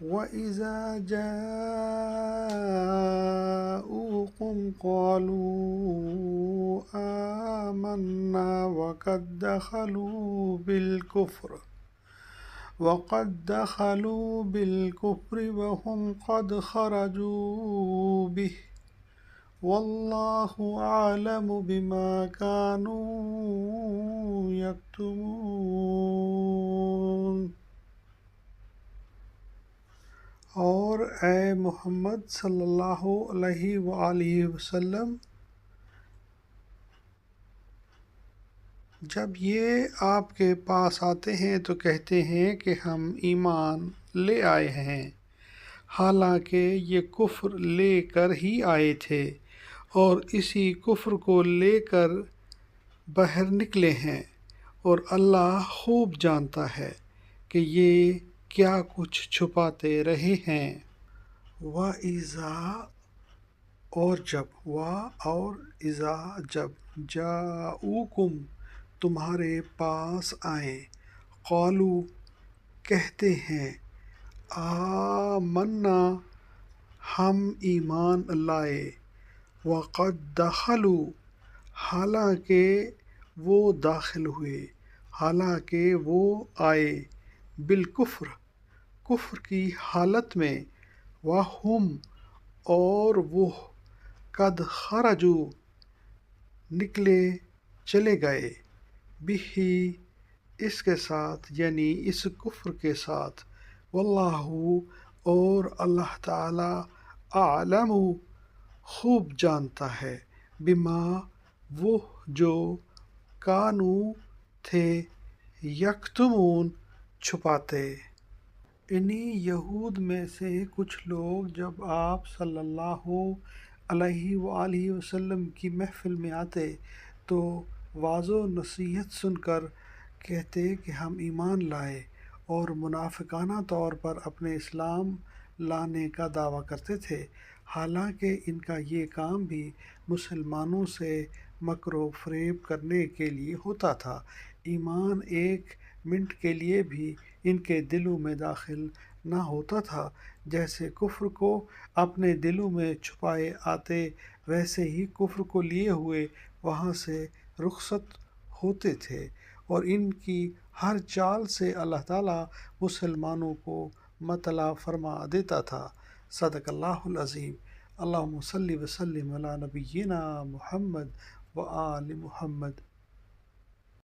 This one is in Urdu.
وَإِذَا جَاءُوكُمْ قَالُوا آمَنَّا وقد دخلوا بالكفر وهم قد خرجوا به والله أعلم بما كانوا يكتمون۔ اور اے محمد صلی اللہ علیہ وآلہ وسلم، جب یہ آپ کے پاس آتے ہیں تو کہتے ہیں کہ ہم ایمان لے آئے ہیں، حالانکہ یہ کفر لے کر ہی آئے تھے اور اسی کفر کو لے کر باہر نکلے ہیں، اور اللہ خوب جانتا ہے کہ یہ کیا کچھ چھپاتے رہے ہیں۔ وَإِذَا اور جب، اور اذا جب، جاؤکم تمہارے پاس آئیں، قالو کہتے ہیں، آمنا ہم ایمان لائے، وقد دخلوا حالانکہ وہ داخل ہوئے، حالانکہ وہ آئے، بالکفر کفر کی حالت میں، وہم اور وہ، قد خرجوا نکلے چلے گئے، بہ اس کے ساتھ یعنی اس کفر کے ساتھ، واللہ اور اللہ تعالی اعلم خوب جانتا ہے، بما وہ جو کانوا تھے، یکتمون چھپاتے۔ انہی یہود میں سے کچھ لوگ جب آپ صلی اللہ علیہ وآلہ وسلم کی محفل میں آتے تو وعظ و نصیحت سن کر کہتے کہ ہم ایمان لائے، اور منافقانہ طور پر اپنے اسلام لانے کا دعویٰ کرتے تھے، حالانکہ ان کا یہ کام بھی مسلمانوں سے مکر و فریب کرنے کے لیے ہوتا تھا۔ ایمان ایک منٹ کے لیے بھی ان کے دلوں میں داخل نہ ہوتا تھا، جیسے کفر کو اپنے دلوں میں چھپائے آتے ویسے ہی کفر کو لیے ہوئے وہاں سے رخصت ہوتے تھے، اور ان کی ہر چال سے اللہ تعالیٰ مسلمانوں کو مطلع فرما دیتا تھا۔ صدق اللہ العظیم۔ اللہم صلی وسلم علی نبینا محمد وآل محمد۔